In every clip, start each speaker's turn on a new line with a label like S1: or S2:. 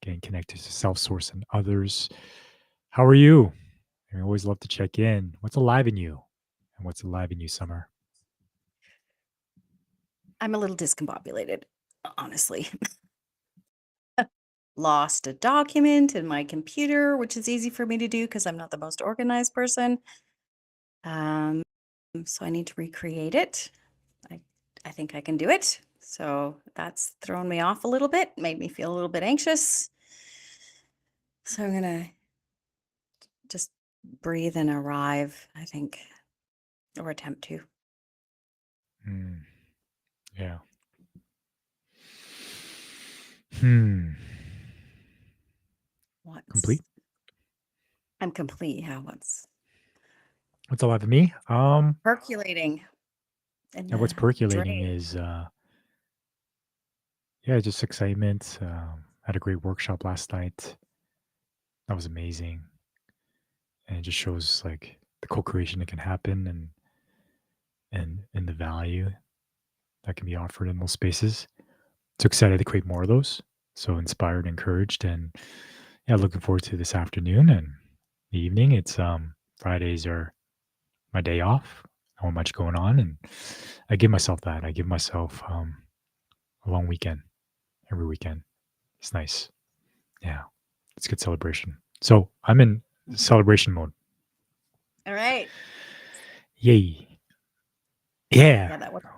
S1: getting connected to self source and others. How are you? I always love to check in. What's alive in you? And what's alive in you, Summer?
S2: I'm a little discombobulated, honestly. Lost a document in my computer, which is easy for me to do because I'm not the most organized person. Um, so I need to recreate it. I, I think I can do it. So that's thrown me off a little bit, made me feel a little bit anxious. So I'm going to just breathe and arrive, I think, or attempt to.
S1: Hmm. Yeah. Hmm.
S2: What's,
S1: Complete.
S2: I'm complete. Yeah, what's
S1: What's alive in me?
S2: percolating in
S1: Yeah,
S2: the
S1: what's percolating
S2: Dre?
S1: is yeah, just excitement. Had a great workshop last night. That was amazing. And it just shows like the co-creation that can happen and the value that can be offered in those spaces. So excited to create more of those. So inspired, encouraged, and yeah, looking forward to this afternoon and the evening. It's Fridays are my day off. Not much going on, and I give myself that. I give myself a long weekend every weekend. It's nice. Yeah, it's good celebration. So I'm in celebration mode.
S2: All right.
S1: Yay! Yeah.
S2: Yeah,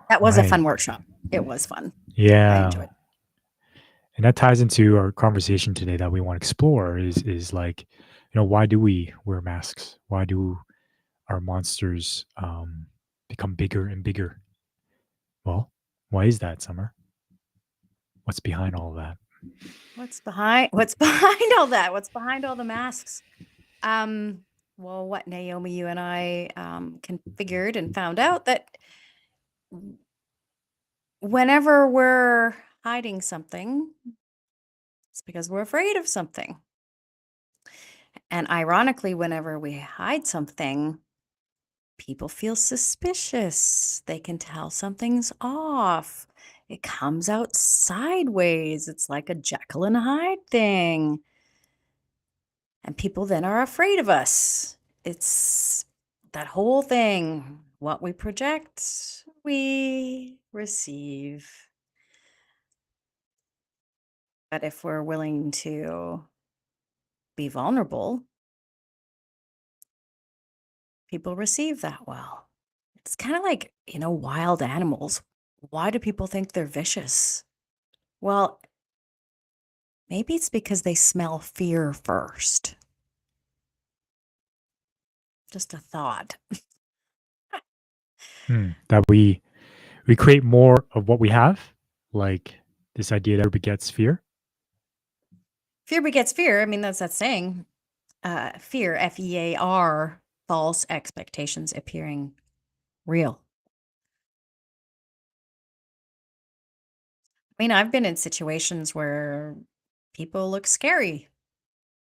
S2: that was a
S1: Right.
S2: fun workshop. It was fun. I
S1: Yeah.
S2: enjoyed it.
S1: And that ties into our conversation today that we want to explore is like, why do we wear masks? Why do our monsters become bigger and bigger? Well, why is that, Summer? What's behind all of that?
S2: What's behind all that? What's behind all the masks? Um, well, what Naomi, you and I configured and found out that whenever we're hiding something, it's because we're afraid of something. And ironically, whenever we hide something, people feel suspicious. They can tell something's off. It comes out sideways. It's like a Jekyll and Hyde thing. And people then are afraid of us. It's that whole thing. What we project, we receive. But if we're willing to be vulnerable, people receive that well. It's kind of like, wild animals. Why do people think they're vicious? Well, maybe it's because they smell fear first. Just a thought.
S1: That we create more of what we have, like this idea that begets fear.
S2: Fear begets fear. I mean, that's that saying. Fear, FEAR, false expectations appearing real. I mean, I've been in situations where people look scary.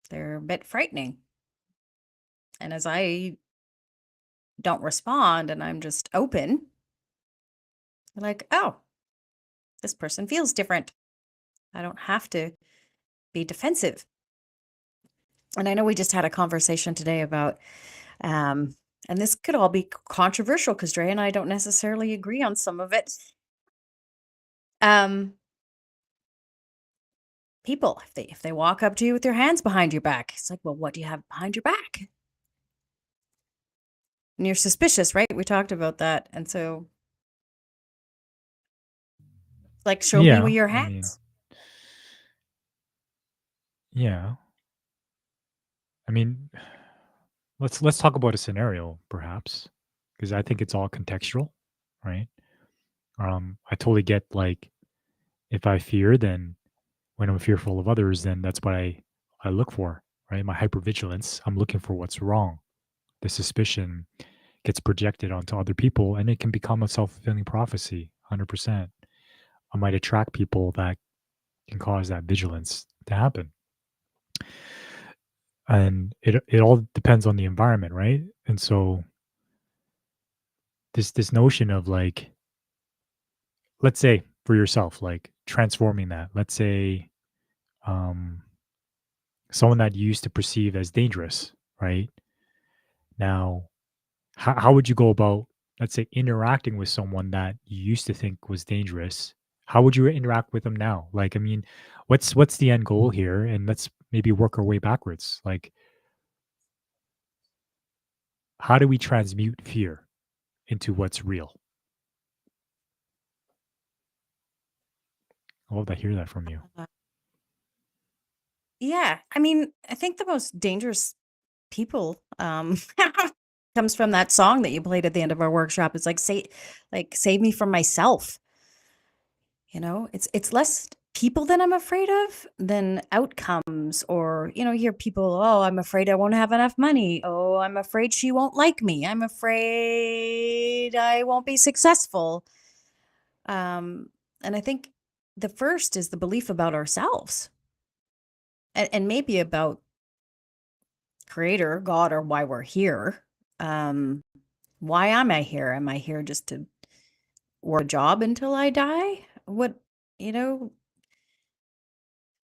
S2: They're a bit frightening. And as I don't respond and I'm just open, like, oh, this person feels different. I don't have to be defensive. And I know we just had a conversation today about, and this could all be controversial because Dre and I don't necessarily agree on some of it. Um, People, if they walk up to you with their hands behind your back, it's like, well, what do you have behind your back? And you're suspicious, right? We talked about that. And so, like, show me with
S1: Yeah,
S2: your
S1: I mean,
S2: hands.
S1: yeah, I mean, let's talk about a scenario, perhaps, because I think it's all contextual, right? I totally get like if I fear, then when I'm fearful of others, then that's what I look for, right? My hypervigilance, I'm looking for what's wrong. The suspicion gets projected onto other people, and it can become a self fulfilling prophecy. 100%. I might attract people that can cause that vigilance to happen, and it all depends on the environment, right? And so this notion of like, let's say for yourself, like transforming that. Let's say someone that you used to perceive as dangerous, right? Now, how would you go about, let's say, interacting with someone that you used to think was dangerous? How would you interact with them now? Like, I mean, what's the end goal here? And let's maybe work our way backwards. Like, how do we transmute fear into what's real? I love to hear that from you.
S2: Uh, yeah, I mean, I think the most dangerous people, comes from that song that you played at the end of our workshop. It's like, "Save me from myself." You know? It's less people that I'm afraid of than outcomes or, you hear people, "Oh, I'm afraid I won't have enough money. Oh, I'm afraid she won't like me. I'm afraid I won't be successful." Um, and I think the first is the belief about ourselves and maybe about creator, God, or why we're here. Um, why am I here? Am I here just to work a job until I die? What, you know?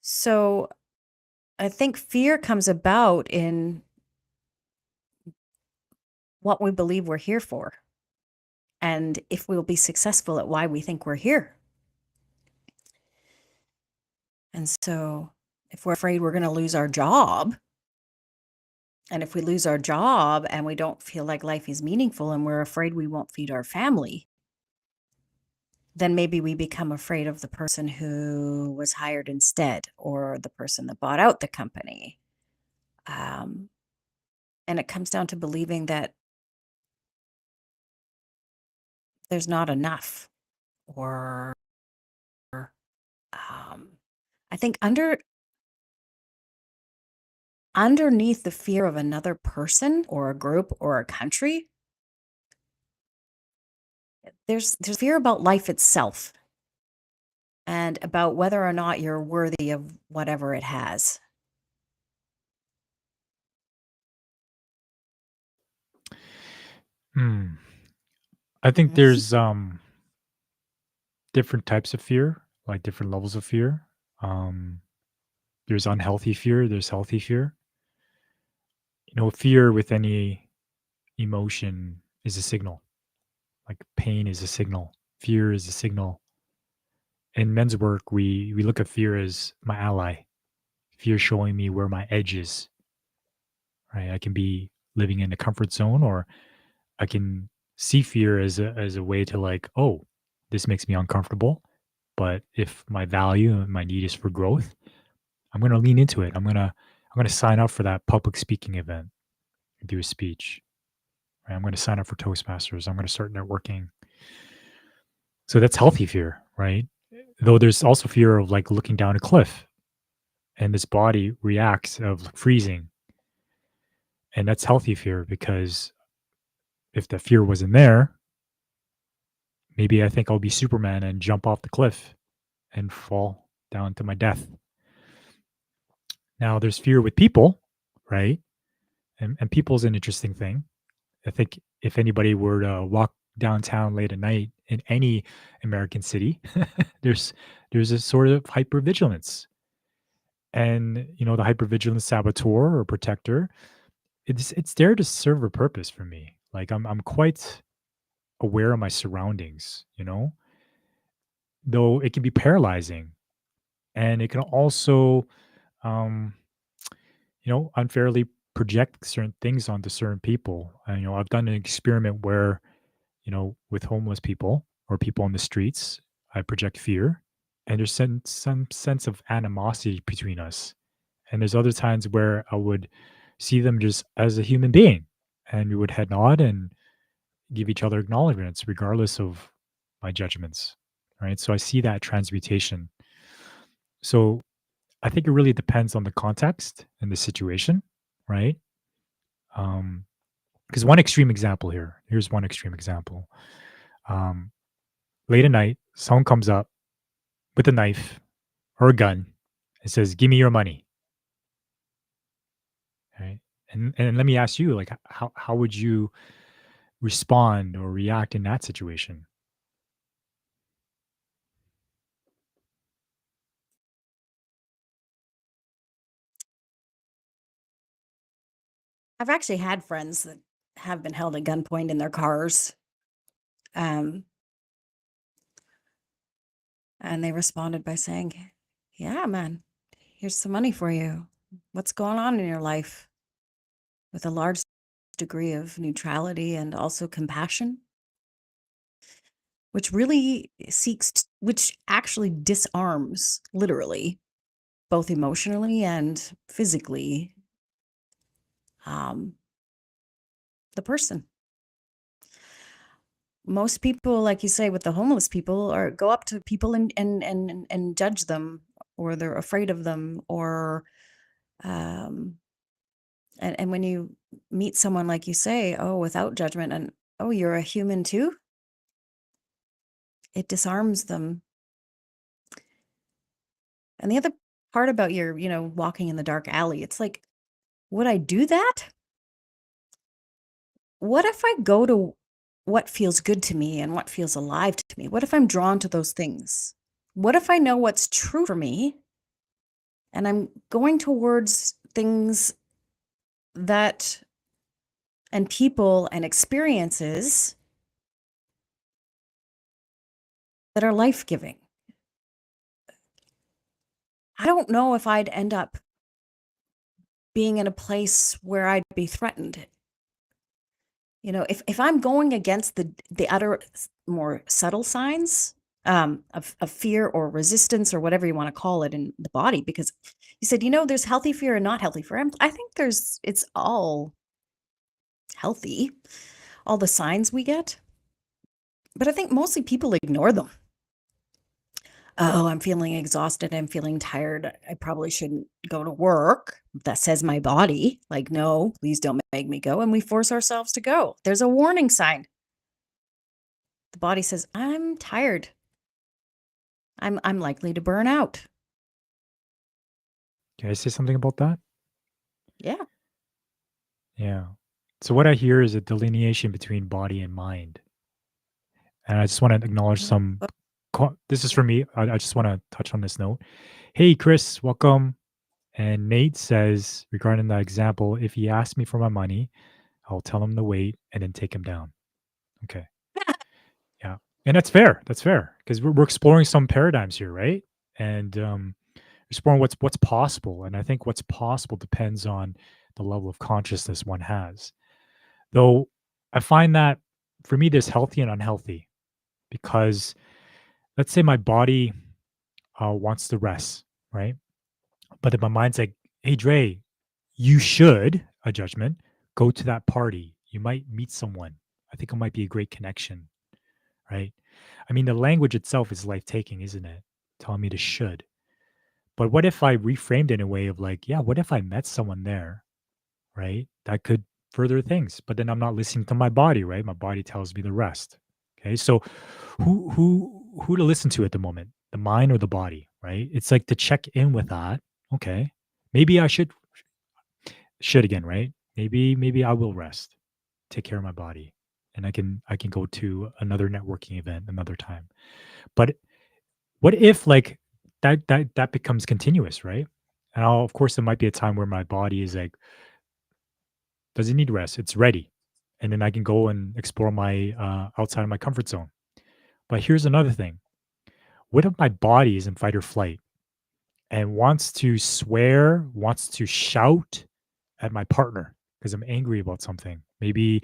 S2: So I think fear comes about in what we believe we're here for and if we'll be successful at why we think we're here. And so if we're afraid we're going to lose our job, and if we lose our job and we don't feel like life is meaningful and we're afraid we won't feed our family, then maybe we become afraid of the person who was hired instead or the person that bought out the company. Um, and it comes down to believing that there's not enough or um, I think underneath the fear of another person or a group or a country, there's fear about life itself and about whether or not you're worthy of whatever it has.
S1: Hmm. I think
S2: Mhm.
S1: there's different types of fear, like different levels of fear. Um, there's unhealthy fear, there's healthy fear. Fear with any emotion is a signal. Like pain is a signal, fear is a signal. In men's work, we look at fear as my ally. Fear showing me where my edge is. Right, I can be living in a comfort zone, or I can see fear as a way to like, oh, this makes me uncomfortable. But if my value and my need is for growth, I'm gonna lean into it. I'm gonna sign up for that public speaking event, do a speech. Right? I'm gonna sign up for Toastmasters. I'm gonna start networking. So that's healthy fear, right? Though there's also fear of like looking down a cliff and this body reacts of freezing. And that's healthy fear because if the fear wasn't there, maybe I think I'll be Superman and jump off the cliff and fall down to my death. Now there's fear with people, right? And people's an interesting thing. I think if anybody were to walk downtown late at night in any American city, there's there's a sort of hypervigilance. And the hypervigilant saboteur or protector, it's there to serve a purpose for me. Like I'm quite aware of my surroundings, though it can be paralyzing and it can also um unfairly project certain things onto certain people. And, I've done an experiment where, with homeless people or people on the streets, I project fear and there's some sense of animosity between us. And there's other times where I would see them just as a human being and we would head nod and give each other acknowledgments regardless of my judgments. Right. So I see that transmutation. So I think it really depends on the context and the situation, right? Um, because one extreme example here. Here's one extreme example. Um, late at night, someone comes up with a knife or a gun and says, "Give me your money." Right? And let me ask you, like, how would you respond or react in that situation?
S2: I've actually had friends that have been held at gunpoint in their cars, um, and they responded by saying, "Yeah, man, here's some money for you. What's going on in your life?" With a large degree of neutrality and also compassion, which really which actually disarms, literally, both emotionally and physically, um, the person. Most people, like you say, with the homeless people, are go up to people and judge them, or they're afraid of them, or um, and when you meet someone like you say, oh, without judgment, and oh, you're a human too, it disarms them. And the other part about your, walking in the dark alley, it's like, would I do that? What if I go to what feels good to me and what feels alive to me? What if I'm drawn to those things? What if I know what's true for me and I'm going towards things that and people and experiences that are life giving? I don't know if I'd end up being in a place where I'd be threatened. If I'm going against the other more subtle signs, of fear or resistance or whatever you wanna call it in the body, because you said, there's healthy fear and not healthy fear. I think it's all healthy, all the signs we get, but I think mostly people ignore them. "Oh, I'm feeling exhausted, I'm feeling tired, I probably shouldn't go to work." That says my body, like, "No, please don't make me go," and we force ourselves to go. There's a warning sign. The body says, "I'm tired. I'm likely to burn out."
S1: Can I say something about that?
S2: Yeah.
S1: Yeah. So what I hear is a delineation between body and mind. And I just want to acknowledge
S2: Mm,
S1: some.
S2: but
S1: This is for me. I just want to touch on this note. Hey, Chris, welcome. And Nate says, regarding that example, if he asks me for my money, I'll tell him to wait and then take him down. Okay. Yeah. And that's fair. That's fair because we're exploring some paradigms here, right? And exploring what's possible. And I think what's possible depends on the level of consciousness one has. Though I find that for me, there's healthy and unhealthy because let's say my body wants to rest, right? But then my mind's like, hey, Dre, you should, a judgment, go to that party. You might meet someone. I think it might be a great connection, right? I mean, the language itself is life taking, isn't it? Telling me to should. But what if I reframed it in a way of like, yeah, what if I met someone there, right? That could further things. But then I'm not listening to my body, right? My body tells me the rest. Okay. So who to listen to at the moment? The mind or the body, right? It's like to check in with that. Okay. Maybe I should again, right? Maybe I will rest, take care of my body. And I can go to another networking event another time. But what if like that becomes continuous, right? And of course there might be a time where my body is like, does it need rest? It's ready. And then I can go and explore my outside of my comfort zone. But here's another thing. What if my body is in fight or flight and wants to swear, wants to shout at my partner because I'm angry about something? Maybe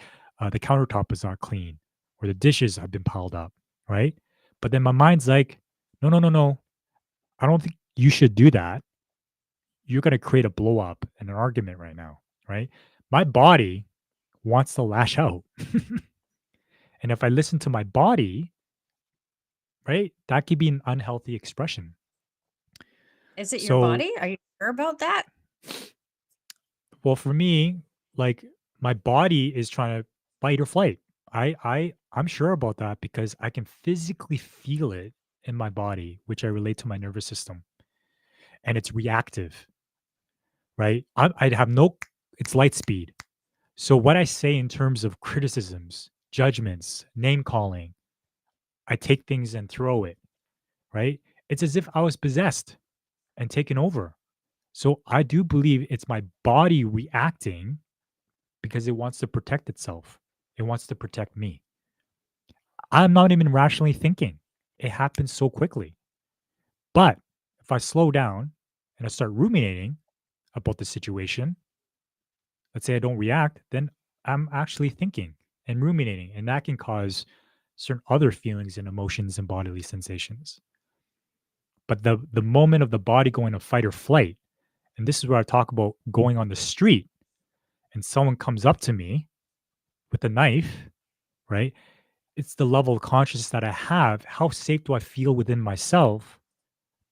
S1: the countertop is not clean or the dishes have been piled up, right? But then my mind's like, no, no, no, no. I don't think you should do that. You're going to create a blow up and an argument right now, right? My body wants to lash out. And if I listen to my body, right, that could be an unhealthy expression.
S2: is it your
S1: So,
S2: body? Are you sure about that?
S1: well, for me, like my body is trying to fight or flight. I'm sure about that because I can physically feel it in my body, which I relate to my nervous system, and it's reactive, right? I'd have no, it's light speed. So what I say in terms of criticisms, judgments, name calling, I take things and throw it, right? It's as if I was possessed and taken over. So I do believe it's my body reacting because it wants to protect itself. It wants to protect me. I'm not even rationally thinking. It happens so quickly. But if I slow down and I start ruminating about the situation, let's say I don't react, then I'm actually thinking and ruminating, and that can cause certain other feelings and emotions and bodily sensations. But the moment of the body going to fight or flight, and this is where I talk about going on the street and someone comes up to me with a knife, right? It's the level of consciousness that I have. How safe do I feel within myself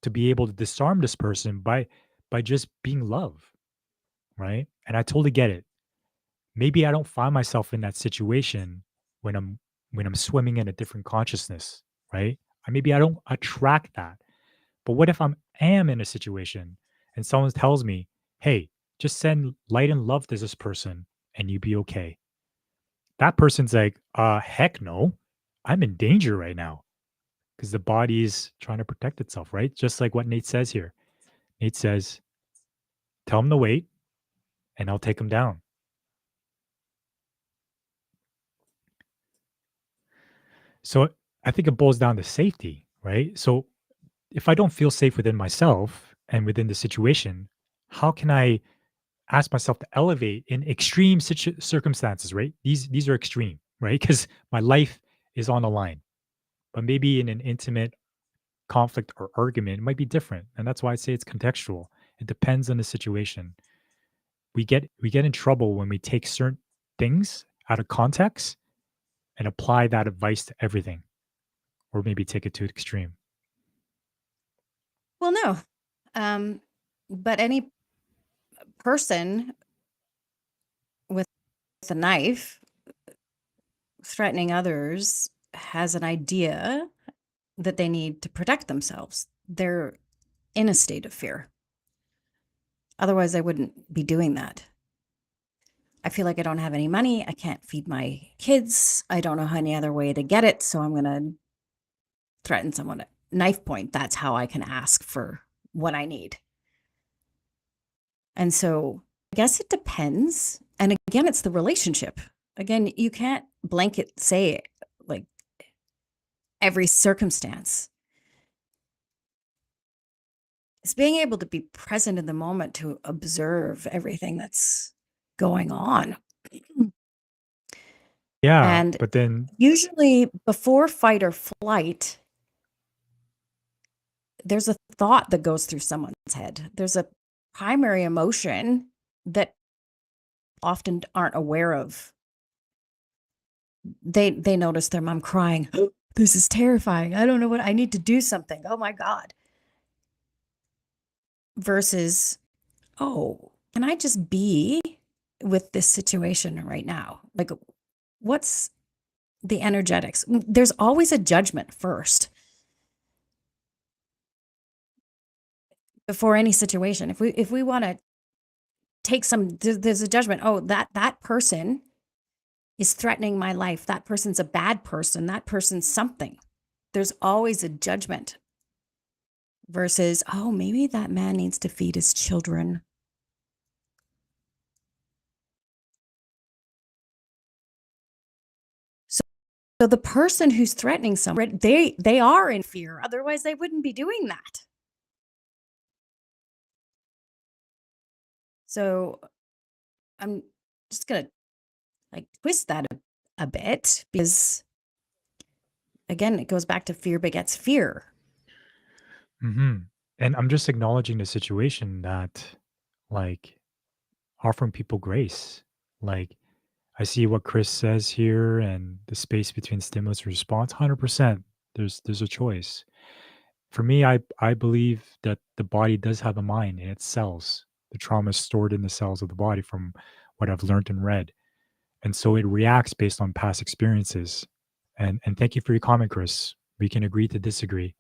S1: to be able to disarm this person by just being love, right? And I totally get it. Maybe I don't find myself in that situation when I'm swimming in a different consciousness, right? Maybe I don't attract that. But what if am in a situation and someone tells me, "Hey, just send light and love to this person and you be okay." That person's like, heck no. I'm in danger right now because the body is trying to protect itself, right? Just like what Nate says here. Nate says, "Tell him to wait and I'll take him down." So I think it boils down to safety, right? So if I don't feel safe within myself and within the situation, how can I ask myself to elevate in extreme circumstances, right? These are extreme, right? Because my life is on the line. But maybe in an intimate conflict or argument, it might be different, and that's why I say it's contextual. It depends on the situation. We get in trouble when we take certain things out of context and apply that advice to everything, or maybe take it to extreme.
S2: Well, no. Um, but any person with a knife threatening others has an idea that they need to protect themselves. They're in a state of fear. Otherwise, I wouldn't be doing that. I feel like I don't have any money. I can't feed my kids. I don't know any other way to get it. So I'm going to threaten someone at knife point. That's how I can ask for what I need. And so I guess it depends. And again, it's the relationship. Again, you can't blanket say like every circumstance. It's being able to be present in the moment to observe everything that's going on.
S1: Yeah,
S2: And
S1: but then
S2: usually before fight or flight, there's a thought that goes through someone's head. There's a primary emotion that often aren't aware of. They notice their mom crying. This is terrifying. I don't know what I need to do something. Oh my God. Versus, oh, can I just be with this situation right now? Like, what's the energetics? There's always a judgment first before any situation. If we want to take there's a judgment. Oh, that person is threatening my life. That person's a bad person. That person's something. There's always a judgment versus, oh, maybe that man needs to feed his children. So, so the person who's threatening someone, they are in fear. Otherwise, they wouldn't be doing that. So I'm just gonna like twist that a bit because again, it goes back to fear begets fear.
S1: mhm. And I'm just acknowledging the situation that, like, offering people grace. Like, I see what Chris says here and the space between stimulus and response. 100%. There's a choice. For me, I believe that the body does have a mind and its cells. The trauma is stored in the cells of the body from what I've learned and read. And so it reacts based on past experiences. And thank you for your comment, Chris. We can agree to disagree.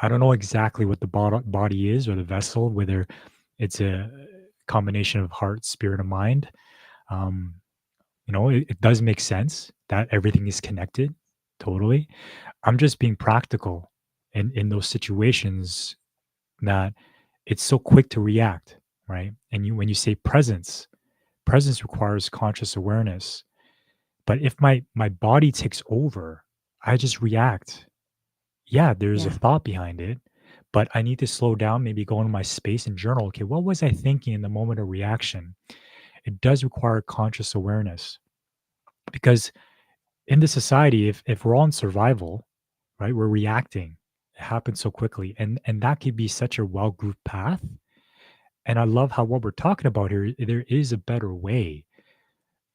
S1: I don't know exactly what the body is or the vessel, whether it's a combination of heart, spirit, and mind. Um, it does make sense that everything is connected. Totally. I'm just being practical in those situations that it's so quick to react, right? And when you say presence, presence requires conscious awareness. But if my body takes over, I just react. Yeah, there's a
S2: Yeah.
S1: thought behind it, but I need to slow down, maybe go into my space and journal. Okay, what was I thinking in the moment of reaction? It does require conscious awareness because in the society, if we're all in survival, right, we're reacting. It happens so quickly, and that could be such a well grooved path. And I love how what we're talking about here, there is a better way,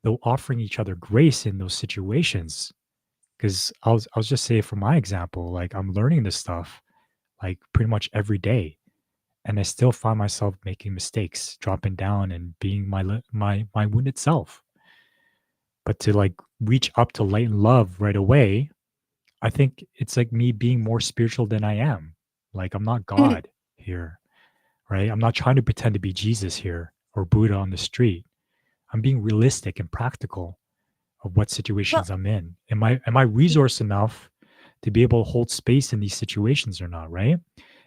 S1: though offering each other grace in those situations. Because I'll just say from my example, like I'm learning this stuff like pretty much every day, and I still find myself making mistakes, dropping down, and being my wounded self. But to like reach up to light and love right away, I think it's like me being more spiritual than I am. Like I'm not God here, right? I'm not trying to pretend to be Jesus here or Buddha on the street. I'm being realistic and practical of what
S2: Well,
S1: situations I'm in. Am I resource enough to be able to hold space in these situations or not, right?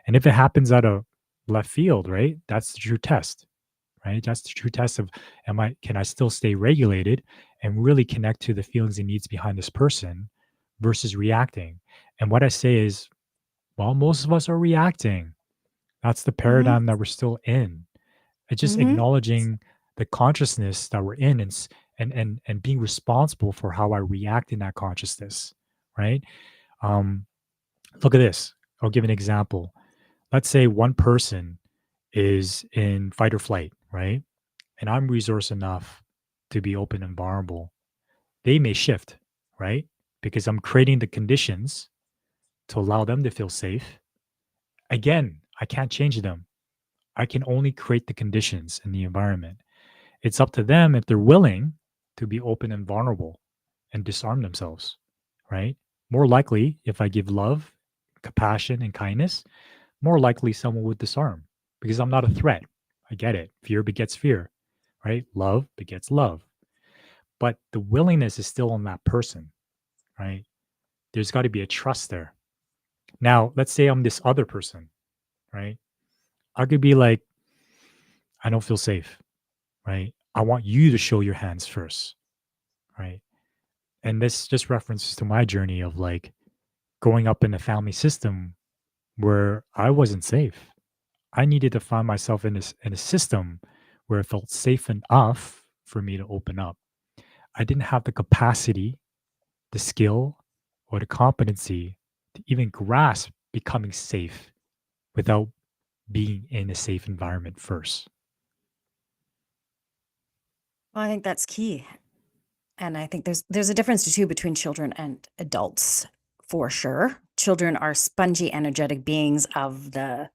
S1: And if it happens out of left field, right? That's the true test, right? That's the true test of can I still stay regulated and really connect to the feelings and needs behind this person versus reacting. And what I say is, well, most of us are reacting. That's the
S2: mhm,
S1: paradigm that we're still in. It's just
S2: mhm.
S1: acknowledging the consciousness that we're in and being responsible for how I react in that consciousness, right? Um, Look at this. I'll give an example. Let's say one person is in fight or flight, right? And I'm resource enough to be open and vulnerable. They may shift, right? Because I'm creating the conditions to allow them to feel safe. Again, I can't change them. I can only create the conditions in the environment. It's up to them if they're willing to be open and vulnerable and disarm themselves, right? More likely, if I give love, compassion, and kindness, more likely someone would disarm because I'm not a threat. I get it. Fear begets fear, right? Love begets love. But the willingness is still on that person, right? There's got to be a trust there. Now, let's say I'm this other person, right? I could be like, I don't feel safe, right? I want you to show your hands first, right? And this just references to my journey of like growing up in a family system where I wasn't safe. I needed to find myself in a system where it felt safe enough for me to open up. I didn't have the capacity, the skill, or the competency to even grasp becoming safe without being in a safe environment first.
S2: Well, I think that's key, and I think there's a difference too between children and adults, for sure. Children are spongy, energetic beings of the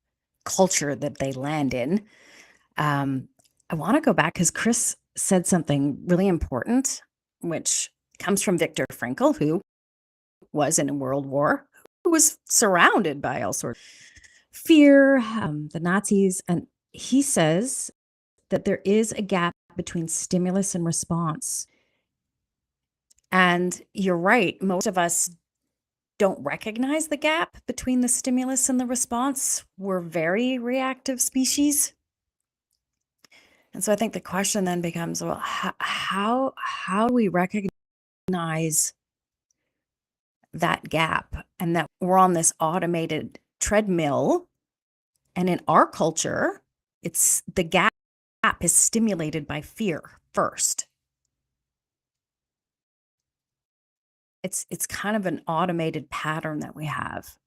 S2: culture that they land in. Um, I wanna go back because Chris said something really important, which comes from Viktor Frankl, who was in a world war, who was surrounded by all sorts fear, the Nazis, and he says that there is a gap between stimulus and response. And you're right, most of us don't recognize the gap between the stimulus and the response. We're very reactive species. And so I think the question then becomes, well, how do we recognize that gap and that we're on this automated treadmill? And in our culture, it's the gap is stimulated by fear first. It's kind of an automated pattern that we have.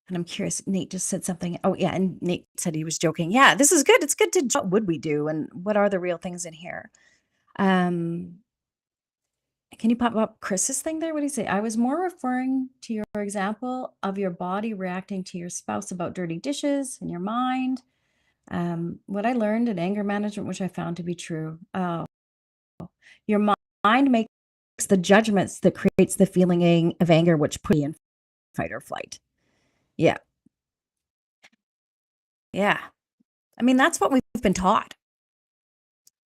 S2: And I'm curious, Nate just said something. Oh, yeah. And Nate said he was joking. Yeah, this is good. It's good to what would we do? And what are the real things in here? Um, can you pop up Chris's thing there? What do you say? I was more referring to your example of your body reacting to your spouse about dirty dishes in your mind. What I learned in anger management, which I found to be true. Oh, your mind makes the judgments that creates the feeling of anger, which put you in fight or flight. Yeah. Yeah. I mean, that's what we've been taught.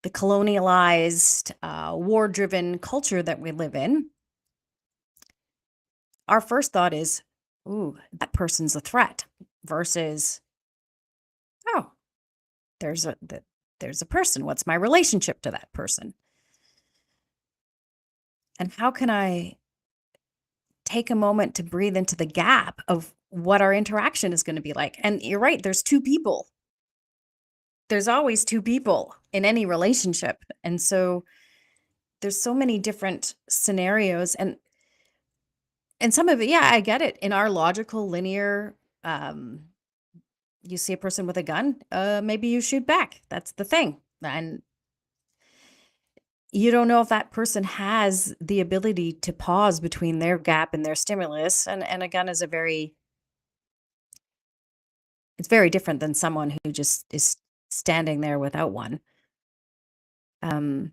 S2: The colonialized, war driven culture that we live in. Our first thought is, ooh, that person's a threat versus, oh, there's there's a person. What's my relationship to that person? And how can I take a moment to breathe into the gap of what our interaction is going to be like? And you're right, there's two people. There's always two people in any relationship. And so there's so many different scenarios and some of it, yeah, I get it. In our logical linear um you see a person with a gun, maybe you shoot back. That's the thing. And you don't know if that person has the ability to pause between their gap and their stimulus. And a gun is a very it's very different than someone who just is standing there without one. Um,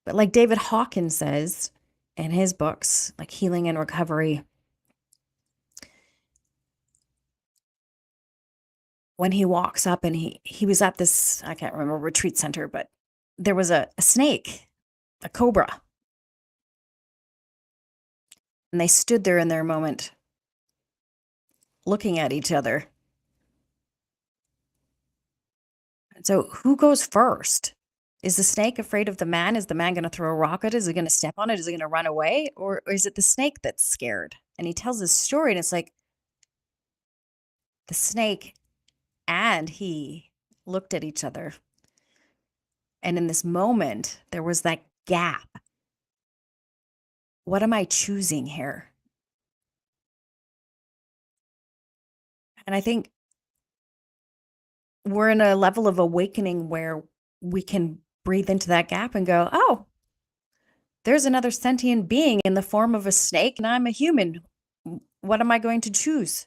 S2: but like David Hawkins says in his books, like Healing and Recovery, when he walks up and he was at this, I can't remember, retreat center, but there was a snake, a cobra, and they stood there in their moment looking at each other. So who goes first? Is the snake afraid of the man? Is the man going to throw a rock at it? Is he going to step on it? Is he going to run away? Or is it the snake that's scared? And he tells this story, and it's like the snake and he looked at each other. And in this moment, there was that gap. What am I choosing here? And I think we're in a level of awakening where we can breathe into that gap and go, oh, there's another sentient being in the form of a snake, and I'm a human. What am I going to choose?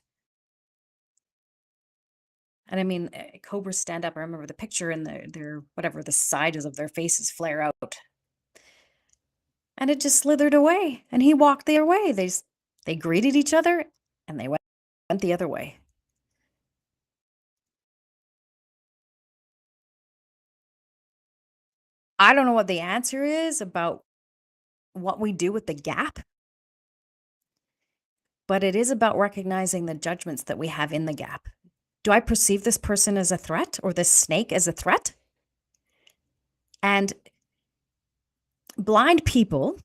S2: And I mean, cobras stand up. I remember the picture and their whatever the sides of their faces flare out, and it just slithered away. And he walked their way. They greeted each other, and they went the other way. I don't know what the answer is about what we do with the gap, but it is about recognizing the judgments that we have in the gap. Do I perceive this person as a threat or this snake as a threat? And blind people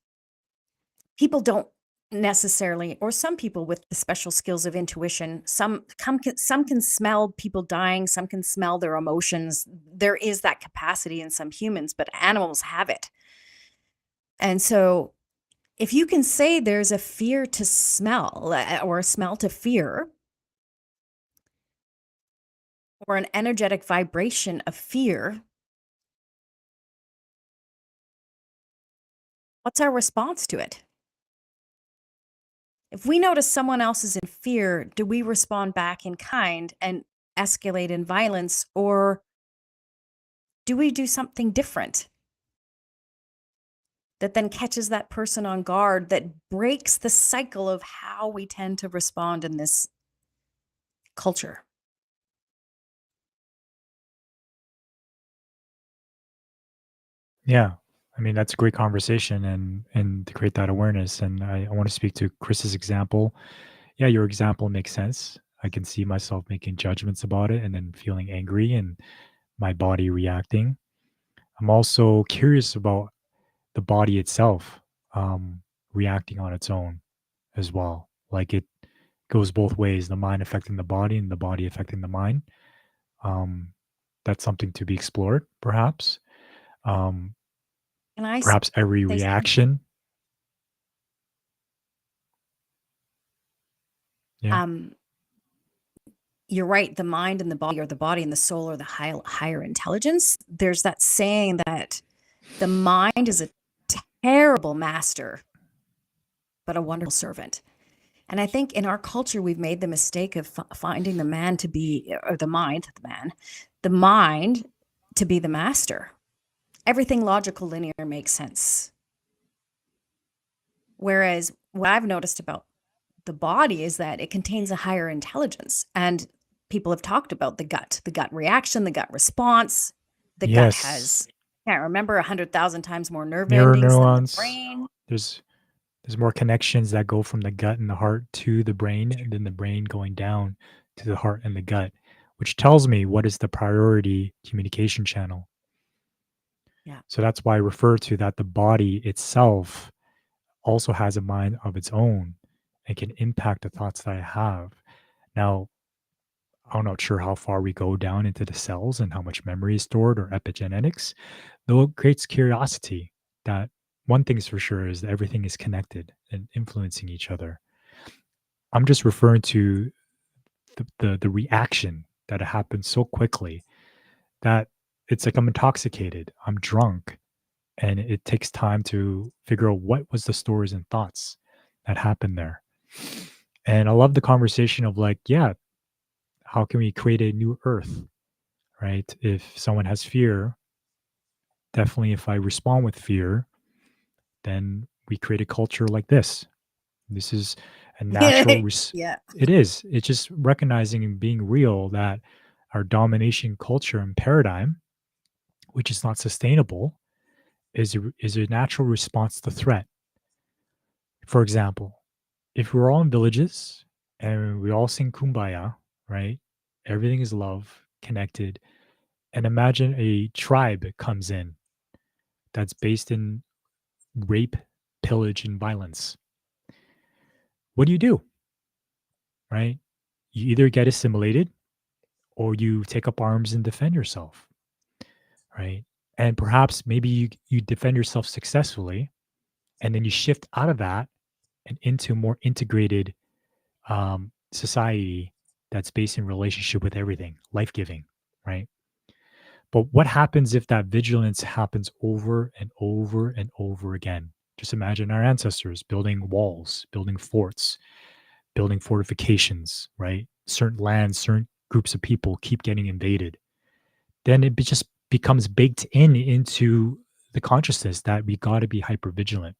S2: don't necessarily, or some people with the special skills of intuition, some can smell people dying, some can smell their emotions. There is that capacity in some humans, but animals have it. And so if you can say there's a fear to smell, or a smell to fear, or an energetic vibration of fear, what's our response to it? If we notice someone else is in fear, do we respond back in kind and escalate in violence, or do we do something different that then catches that person on guard, that breaks the cycle of how we tend to respond in this culture?
S1: Yeah. I mean, that's a great conversation and to create that awareness. And I want to speak to Chris's example. Yeah, your example makes sense. I can see myself making judgments about it and then feeling angry and my body reacting. I'm also curious about the body itself reacting on its own as well. Like it goes both ways, the mind affecting the body and the body affecting the mind. Um, that's something to be explored, perhaps. Um,
S2: Can I
S1: perhaps every
S2: say something?
S1: reaction. Yeah.
S2: Um, you're right. The mind and the body, or the body and the soul, or the higher intelligence. There's that saying that the mind is a terrible master, but a wonderful servant. And I think in our culture, we've made the mistake of finding the man to be, or the mind to be the master. Everything logical, linear makes sense. Whereas what I've noticed about the body is that it contains a higher intelligence. And people have talked about the gut reaction, the gut response. The gut
S1: Yes.
S2: has, I can't remember, 100,000 times more nerve
S1: Mirror
S2: endings than the
S1: neurons.
S2: brain.
S1: There's there's more connections that go from the gut and the heart to the brain than the brain going down to the heart and the gut. which tells me what is the priority communication channel.
S2: Yeah.
S1: So that's why I refer to that the body itself also has a mind of its own and can impact the thoughts that I have. Now, I'm not sure how far we go down into the cells and how much memory is stored or epigenetics, though it creates curiosity that one thing's for sure is that everything is connected and influencing each other. I'm just referring to the reaction that happens so quickly that it's like I'm intoxicated, I'm drunk, and it takes time to figure out what was the stories and thoughts that happened there. And I love the conversation of like, yeah, how can we create a new earth, right? If someone has fear, definitely if I respond with fear, then we create a culture like this. This is a natural
S2: Yeah.
S1: it is. It's just recognizing and being real that our domination culture and paradigm, which is not sustainable, is a natural response to threat. For example, if we're all in villages and we all sing kumbaya, right? Everything is love, connected. And imagine a tribe comes in that's based in rape, pillage, and violence. What do? Right? You either get assimilated or you take up arms and defend yourself, right? And perhaps maybe you defend yourself successfully and then you shift out of that and into a more integrated society that's based in relationship with everything, life giving, right? But what happens if that vigilance happens over and over and over again? Just imagine our ancestors building walls, building forts, building fortifications, right? Certain lands, certain groups of people keep getting invaded. Then just becomes baked into the consciousness that we got to be hyper vigilant.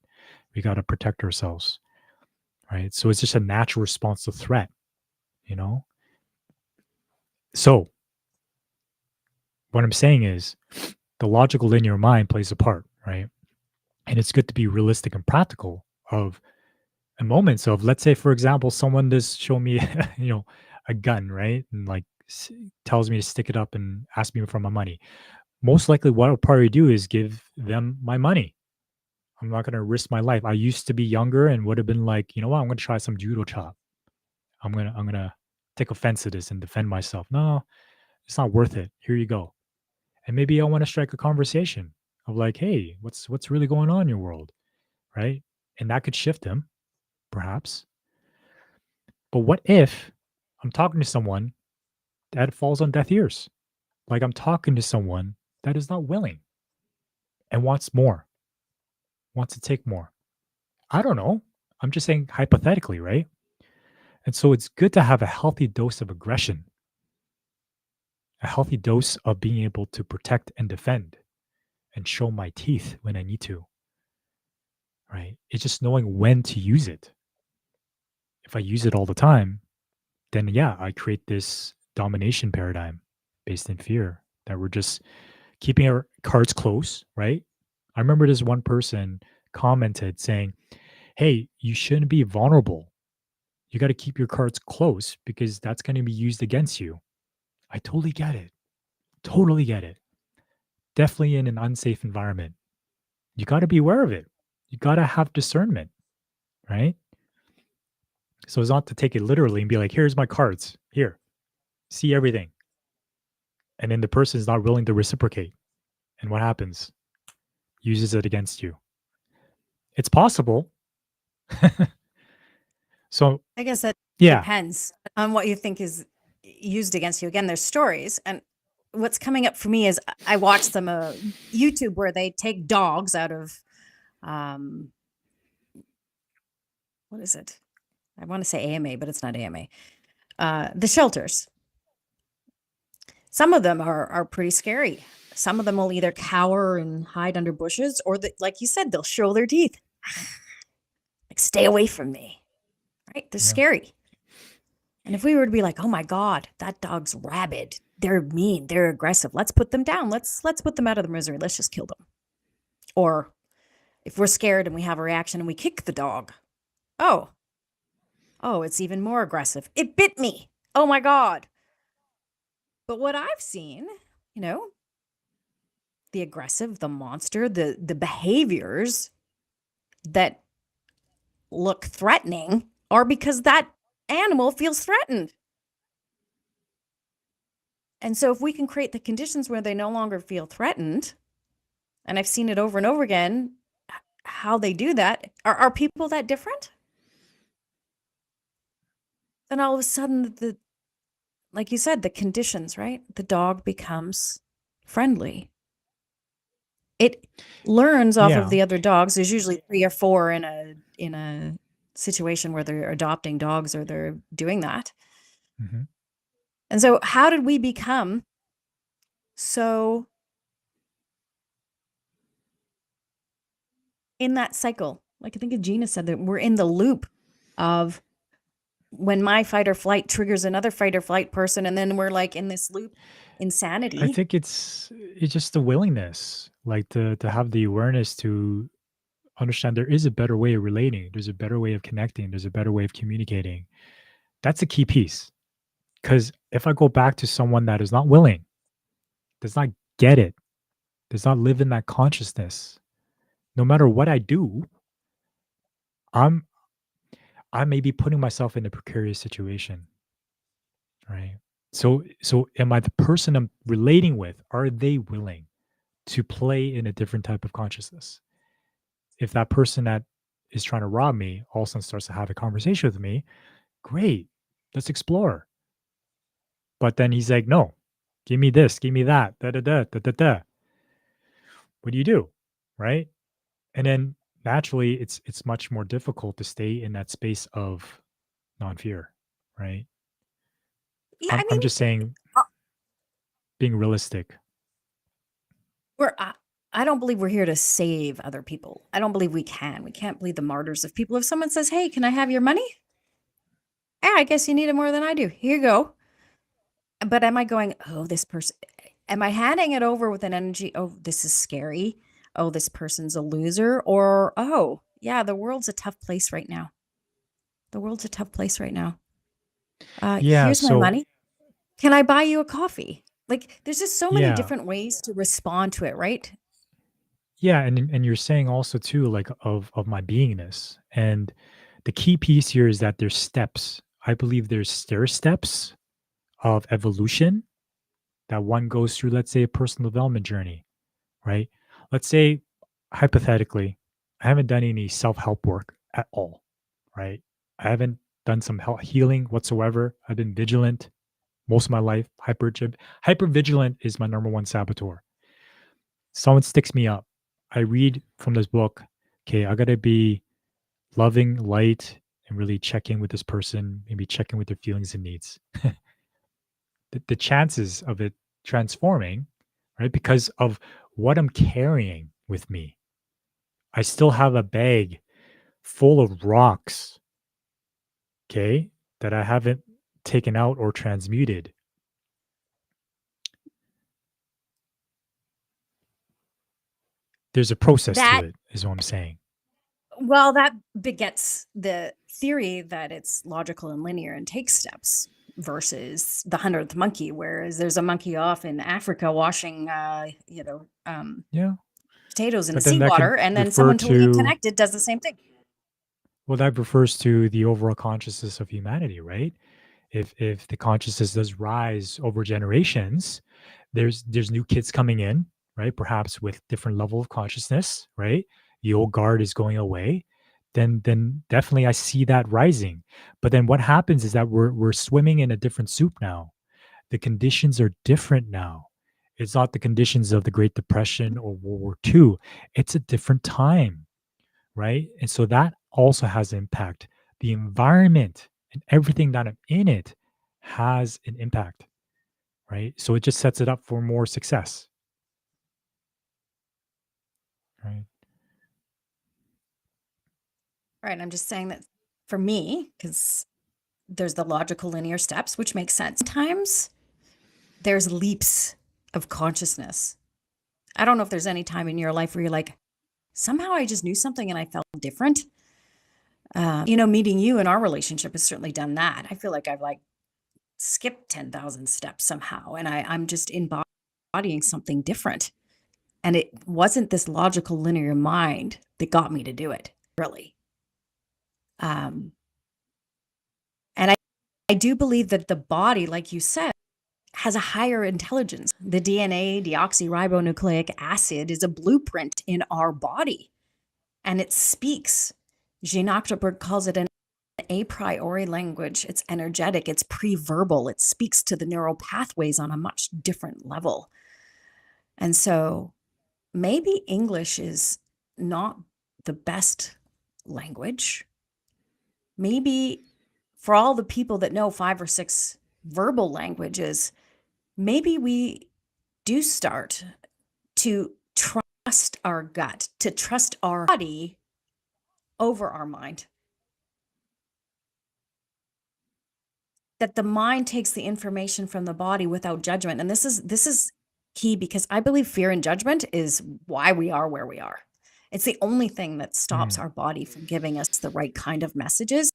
S1: We got to protect ourselves, right? So it's just a natural response to threat, you know? So what I'm saying is the logical linear mind plays a part, right? And it's good to be realistic and practical of moments of, let's say, for example, someone does show me, you know, a gun, right? And like tells me to stick it up and ask me for my money. Most likely what I'll probably do is give them my money. I'm not going to risk my life. I used to be younger and would have been like, you know what? I'm going to try some judo chop. I'm going to take offense to this and defend myself. No, it's not worth it. Here you go. And maybe I want to strike a conversation of like, hey, what's really going on in your world, right? And that could shift them, perhaps. But what if I'm talking to someone that falls on deaf ears? Like I'm talking to someone that is not willing and wants more, wants to take more. I don't know. I'm just saying hypothetically, right? And so it's good to have a healthy dose of aggression, a healthy dose of being able to protect and defend and show my teeth when I need to, right? It's just knowing when to use it. If I use it all the time, then yeah, I create this domination paradigm based in fear that we're just keeping our cards close, right? I remember this one person commented saying, hey, you shouldn't be vulnerable. You got to keep your cards close because that's going to be used against you. I totally get it. Totally get it. Definitely in an unsafe environment. You got to be aware of it. You got to have discernment, right? So it's not to take it literally and be like, here's my cards. Here, see everything. And then the person is not willing to reciprocate. And what happens? Uses it against you. It's possible. So,
S2: I guess that
S1: yeah,
S2: depends on what you think is used against you. Again, there's stories, and what's coming up for me is I watched some YouTube where they take dogs out of um, what is it? I want to say AMA, but it's not AMA. The shelters. Some of them are pretty scary. Some of them will either cower and hide under bushes, or like you said, they'll show their teeth. Like, stay away from me. Right? They're
S1: yeah,
S2: scary. And if we were to be like, "Oh my god, that dog's rabid. They're mean, they're aggressive. Let's put them down. Let's put them out of the misery. Let's just kill them." Or if we're scared and we have a reaction and we kick the dog. Oh, oh, it's even more aggressive. It bit me. Oh my god. But what I've seen, you know, the aggressive, the monster, the behaviors that look threatening are because that animal feels threatened. And so if we can create the conditions where they no longer feel threatened, and I've seen it over and over again, how they do that, are people that different? Then all of a sudden, like you said, the conditions, right? The dog becomes friendly. It learns off of
S1: Yeah.
S2: the other dogs. There's usually 3 or 4 in a situation where they're adopting dogs or they're doing that.
S1: Mhm.
S2: And so how did we become so in that cycle? Like I think Gina said that we're in the loop of when my fight or flight triggers another fight or flight person, and then we're like in this loop
S1: I
S2: insanity.
S1: think it's just the willingness, like, to have the awareness to understand there is a better way of relating, there's a better way of connecting, there's a better way of communicating. That's a key piece. Because if I go back to someone that is not willing, does not get it, does not live in that consciousness, no matter what I do, I'm I may be putting myself in a precarious situation, right? So am I the person I'm relating with? Are they willing to play in a different type of consciousness? If that person that is trying to rob me all of a sudden starts to have a conversation with me, great, let's explore. But then he's like, no, give me this, give me that, da da da da da da. What do you do? Right? And then naturally it's much more difficult to stay in that space of non-fear, right?
S2: Yeah, I
S1: I'm
S2: mean,
S1: just saying
S2: uh,
S1: being realistic.
S2: we're I don't believe we're here to save other people. I don't believe we can. We can't be the martyrs of people. If someone says, "Hey, can I have your money?" Yeah, I guess you need it more than I do. Here you go. But am I going, "Oh, this person," am I handing it over with an energy, "Oh, this is scary. Oh, this person's a loser," or, "Oh, yeah, the world's a tough place right now. The world's a tough place right now.
S1: Yeah,
S2: Here's my
S1: so
S2: money. Can I buy you a coffee?" Like, there's just so many
S1: yeah.
S2: different ways to respond to it, right?
S1: Yeah, and you're saying also too, like, of my beingness. And the key piece here is that there's steps. I believe there's stair steps of evolution that one goes through, let's say, a personal development journey, right? Let's say, hypothetically, I haven't done any self-help work at all, right? I haven't done some healing whatsoever. I've been vigilant most of my life. Hyper vigilant is my number one saboteur. Someone sticks me up. I read from this book. Okay, I gotta be loving, light, and really check in with this person. Maybe check in with their feelings and needs. The chances of it transforming, right? Because of what I'm carrying with me. I still have a bag full of rocks, okay, that I haven't taken out or transmuted. There's a process to
S2: That
S1: it, is what I'm saying.
S2: Well, that begets the theory that it's logical and linear and takes steps versus the 100th monkey, whereas there's a monkey off in Africa washing,
S1: Yeah.
S2: potatoes in the
S1: But then that could
S2: seawater, and then
S1: refer
S2: someone totally
S1: to,
S2: connected does the same thing.
S1: well, that refers to the overall consciousness of humanity, right? If the consciousness does rise over generations, there's new kids coming in, right? Perhaps with different level of consciousness, right? The old guard is going away. Then definitely I see that rising. But then what happens is that we're swimming in a different soup now. The conditions are different now. It's not the conditions of the Great Depression or World War II. It's a different time, right? And so that also has impact. The environment and everything that I'm in it has an impact, right? So it just sets it up for more success, right?
S2: Right, I'm just saying that for me, because there's the logical linear steps, which makes sense. Sometimes there's leaps of consciousness. I don't know if there's any time in your life where you're like, "Somehow I just knew something and I felt different." Meeting you in our relationship has certainly done that. I feel like I've, like, skip 10,000 steps somehow, and I'm just embodying something different. And it wasn't this logical linear mind that got me to do it, really. Um, and I do believe that the body, like you said, has a higher intelligence. The DNA, deoxyribonucleic acid, is a blueprint in our body, and it speaks. Jean Octoberg calls it an a priori language. It's energetic, it's pre-verbal, it speaks to the neural pathways on a much different level. And so maybe English is not the best language. Maybe for all the people that know 5 or 6 verbal languages, maybe we do start to trust our gut, to trust our body over our mind. That the mind takes the information from the body without judgment, and this is key because I believe fear and judgment is why we are where we are. It's the only thing that stops
S1: Mm,
S2: our body from giving us the right kind of messages.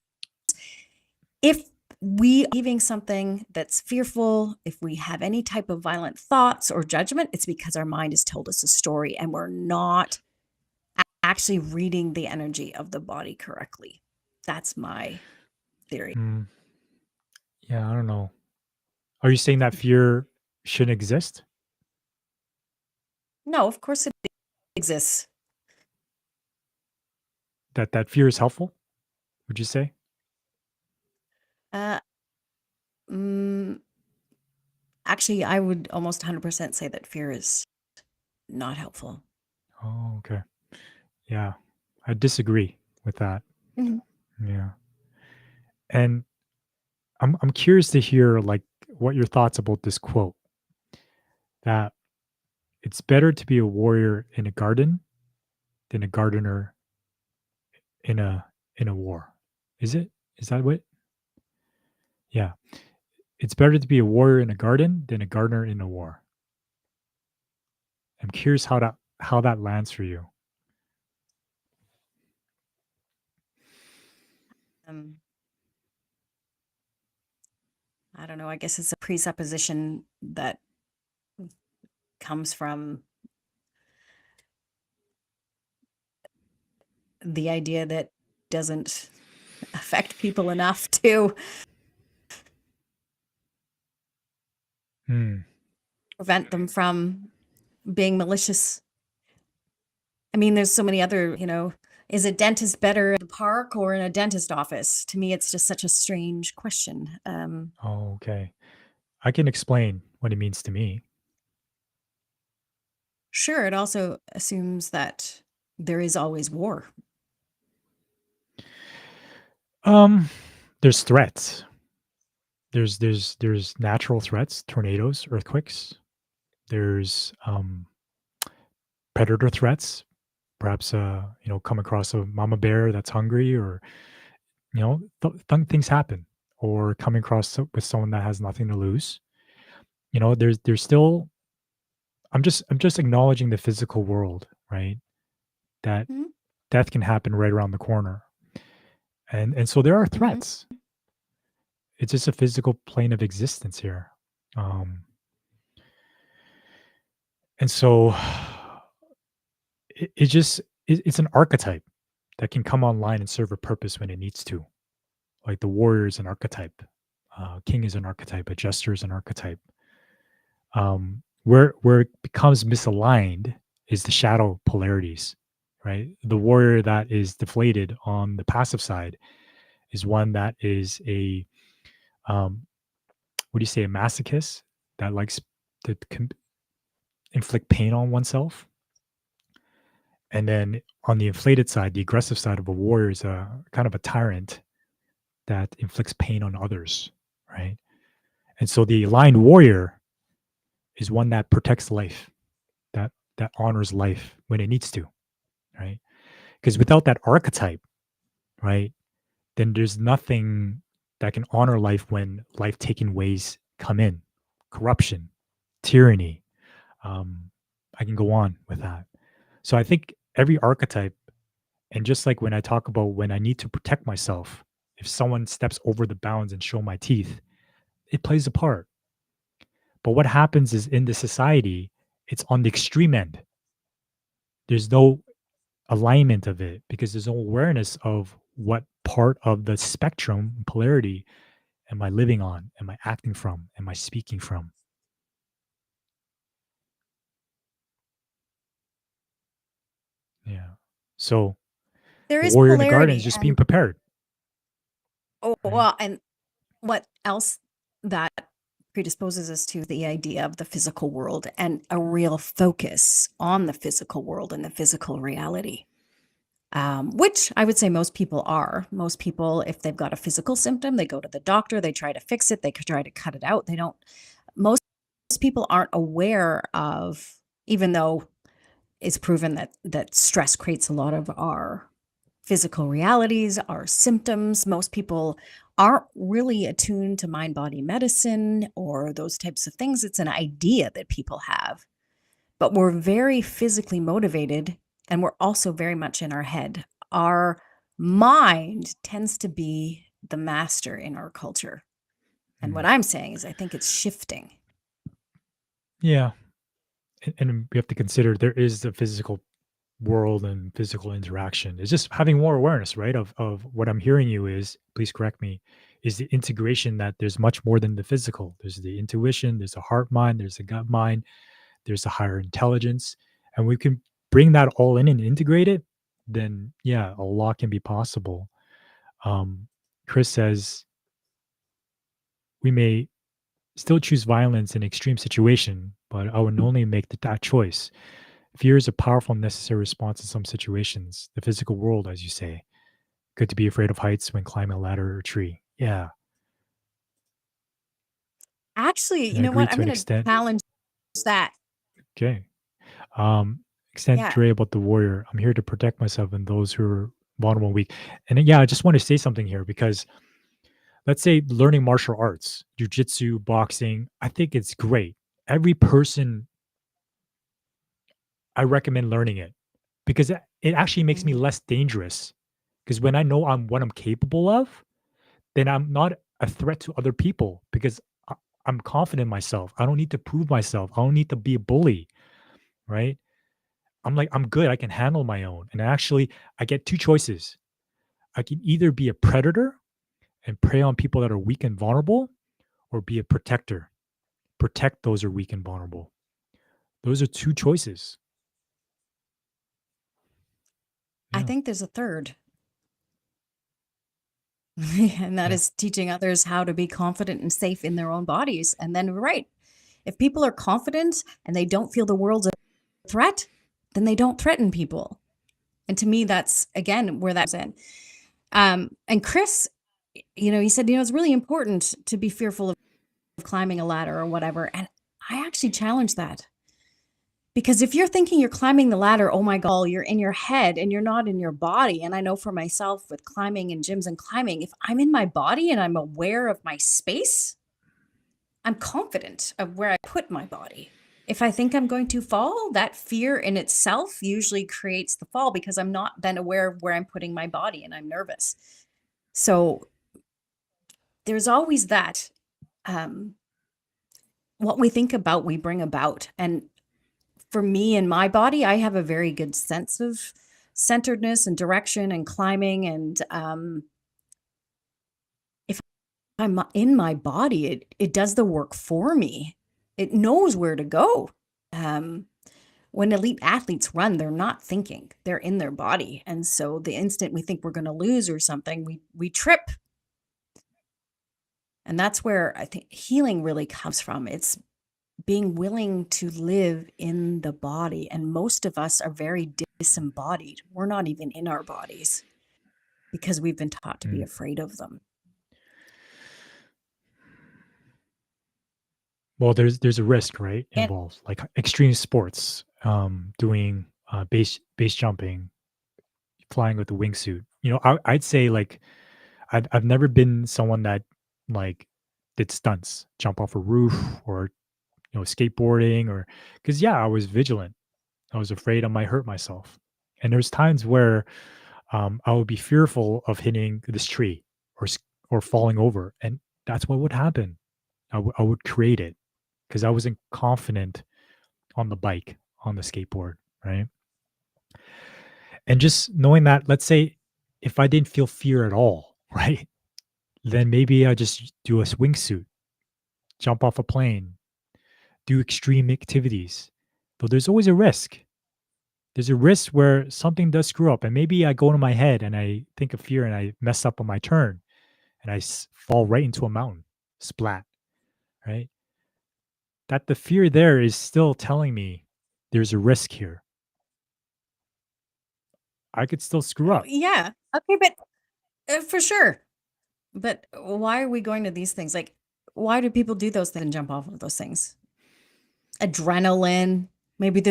S2: If we are believing something that's fearful, if we have any type of violent thoughts or judgment, it's because our mind has told us a story and we're not actually reading the energy of the body correctly. That's my theory.
S1: mm, yeah, I don't know. Are you saying that fear shouldn't exist?
S2: No, of course it exists.
S1: That fear is helpful? Would you say?
S2: Uh, mm, Actually, I would almost 100% say that fear is not helpful.
S1: Oh, okay. Yeah, I disagree with that.
S2: Mhm.
S1: Yeah, and I'm curious to hear like what your thoughts about this quote that it's better to be a warrior in a garden than a gardener in a war. Is it? Is that what? Yeah. It's better to be a warrior in a garden than a gardener in a war. I'm curious how that lands for you.
S2: Um, I don't know. I guess it's a presupposition that comes from the idea that doesn't affect people enough to
S1: Hmm.
S2: prevent them from being malicious. I mean, there's so many other, is a dentist better at the park or in a dentist office? To me, it's just such a strange question.
S1: Oh, okay. I can explain what it means to me.
S2: Sure, it also assumes that there is always war.
S1: Um, there's threats. There's natural threats, tornadoes, earthquakes. There's predator threats. Perhaps come across a mama bear that's hungry, or things happen, or coming across with someone that has nothing to lose. There's still I'm just acknowledging the physical world, right? That
S2: Mhm,
S1: death can happen right around the corner. And so there are
S2: mhm.
S1: threats. It's just a physical plane of existence here. Um and so it's an archetype that can come online and serve a purpose when it needs to. Like the warrior is an archetype. King is an archetype, a jester is an archetype. Where it becomes misaligned is the shadow polarities, right? The warrior that is deflated on the passive side is one that is a um, what do you say, a masochist that likes to inflict pain on oneself. And then on the inflated side, the aggressive side of a warrior is a kind of a tyrant that inflicts pain on others, right? And so the aligned warrior is one that protects life, that honors life when it needs to, right? Because without that archetype, right, then there's nothing that can honor life when life taking ways come in, corruption, tyranny. Um, I can go on with that. So I think every archetype, and just like when I talk about when I need to protect myself, if someone steps over the bounds and show my teeth, it plays a part. But what happens is in the society, it's on the extreme end. There's no alignment of it because there's no awareness of what part of the spectrum polarity am I living on? Am I acting from? Am I speaking from? Yeah. So
S2: There
S1: a
S2: is
S1: warrior in the garden is
S2: polarity,
S1: just being
S2: and
S1: prepared,
S2: oh,
S1: right?
S2: well, and what else that predisposes us to the idea of the physical world and a real focus on the physical world and the physical reality, which I would say most people are. Most people, if they've got a physical symptom, they go to the doctor, they try to fix it, they try to cut it out. They don't, most people aren't aware of, even though it's proven that stress creates a lot of our physical realities, our symptoms. Most people aren't really attuned to mind body medicine or those types of things. It's an idea that people have, but we're very physically motivated and we're also very much in our head. Our mind tends to be the master in our culture. And
S1: Mm.
S2: what I'm saying is, I think it's shifting.
S1: Yeah. And we have to consider there is the physical world and physical interaction. It's just having more awareness, right? Of what I'm hearing you is, please correct me, is the integration that there's much more than the physical. There's the intuition, there's a heart mind, there's a gut mind, there's a higher intelligence. And we can bring that all in and integrate it, then yeah, a lot can be possible. Um, Chris says we may still choose violence in extreme situation, but I would only make that choice. Fear is a powerful, necessary response in some situations. The physical world, as you say, good to be afraid of heights when climbing a ladder or a tree. Yeah,
S2: Actually,
S1: and
S2: you
S1: I
S2: know
S1: agree
S2: what? I'm
S1: to an
S2: going to
S1: extent.
S2: challenge that.
S1: Okay. Extent
S2: Yeah.
S1: Dre about the warrior. I'm here to protect myself and those who are vulnerable and weak. And then, yeah, I just want to say something here because let's say learning martial arts, jujitsu, boxing, I think it's great. Every person, I recommend learning it because it actually makes me
S2: Mhm.
S1: less dangerous. Because when I know what I'm capable of, then I'm not a threat to other people because I, I'm confident in myself. I don't need to prove myself. I don't need to be a bully, right? I'm like, I'm good. I can handle my own. And actually, I get two choices. I can either be a predator and prey on people that are weak and vulnerable, or be a protector, protect those who are weak and vulnerable. Those are two choices.
S2: I
S1: Yeah.
S2: think there's a third, and that
S1: Yeah.
S2: is teaching others how to be confident and safe in their own bodies. And then, right, if people are confident and they don't feel the world's a threat, then they don't threaten people. And to me, that's again where that's in. And Chris, he said, it's really important to be fearful of climbing a ladder or whatever. And I actually challenge that. Because if you're thinking you're climbing the ladder, oh my god, you're in your head and you're not in your body. And I know for myself with climbing and gyms and climbing, if I'm in my body and I'm aware of my space, I'm confident of where I put my body. If I think I'm going to fall, that fear in itself usually creates the fall because I'm not then aware of where I'm putting my body and I'm nervous. So there's always that. Um, what we think about, we bring about. And for me and my body, I have a very good sense of centeredness and direction and climbing. And if I'm in my body, it does the work for me. It knows where to go. Um, when elite athletes run, they're not thinking; they're in their body. And so, the instant we think we're going to lose or something, we trip. And that's where I think healing really comes from. It's being willing to live in the body. And most of us are very disembodied. We're not even in our bodies because we've been taught to be
S1: Mm.
S2: afraid of them.
S1: Well, there's a risk, right,
S2: And
S1: involved, like extreme sports, doing base jumping, flying with a wingsuit. I'd say like I've never been someone that like did stunts, jump off a roof or skateboarding or because yeah, I was vigilant. I was afraid I might hurt myself, and there's times where I would be fearful of hitting this tree or falling over, and that's what would happen. I would create it because I wasn't confident on the bike, on the skateboard, right? And just knowing that, let's say if I didn't feel fear at all, right? Then maybe I just do a wingsuit, jump off a plane, do extreme activities. But there's always a risk. There's a risk where something does screw up, and maybe I go into my head and I think of fear and I mess up on my turn and I fall right into a mountain, splat, right? That the fear there is still telling me there's a risk here. I could still screw up.
S2: Yeah. Okay, but for sure. But why are we going to these things? Like, why do people do those things and jump off of those things? Adrenaline. Maybe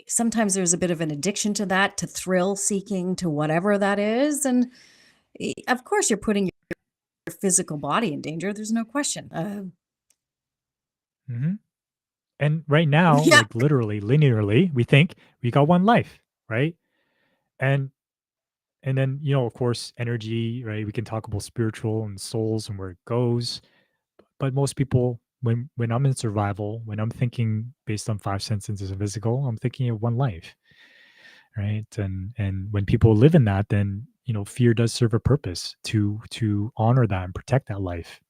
S2: sometimes there's a bit of an addiction to that, to thrill seeking, to whatever that is. And of course, you're putting your physical body in danger. There's no question.
S1: Mhm. And right now,
S2: Yeah.
S1: like literally, linearly, we think we got one life, right? And and then, of course, energy, right? We can talk about spiritual and souls and where it goes. But most people, when I'm in survival, when I'm thinking based on five senses of physical, I'm thinking of one life, right? And when people live in that, then fear does serve a purpose to honor that and protect that life.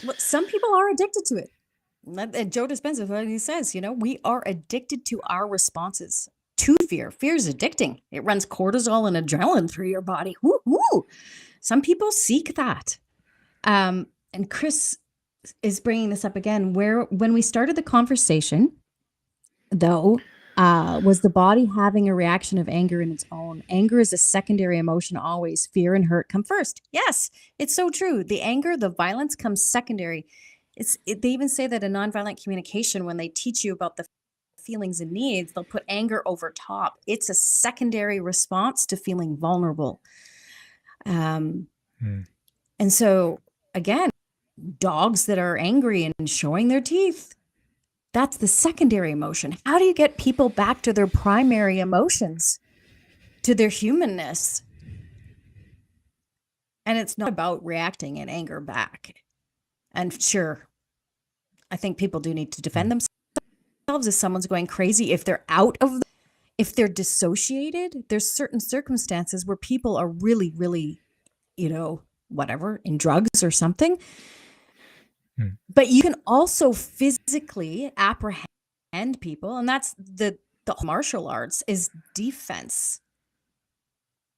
S2: Well, some people are addicted to it. Joe Dispenza, what he says, we are addicted to our responses to fear. Fear is addicting. It runs cortisol and adrenaline through your body. Woo, woo. Some people seek that. And Chris is bringing this up again, where when we started the conversation, though, was the body having a reaction of anger in its own? Anger is a secondary emotion always. Fear and hurt come first. Yes, it's so true. The anger, the violence comes secondary. They even say that in nonviolent communication, when they teach you about the feelings and needs, they'll put anger over top. It's a secondary response to feeling vulnerable. Um,
S1: Mm,
S2: and so, again, dogs that are angry and showing their teeth, that's the secondary emotion. How do you get people back to their primary emotions, to their humanness? And it's not about reacting in anger back. And sure, I think people do need to defend
S1: mm,
S2: themselves if someone's going crazy. If they're dissociated, there's certain circumstances where people are really, really, whatever, in drugs or something.
S1: mm.
S2: But you can also physically apprehend people, and that's the martial arts is defense,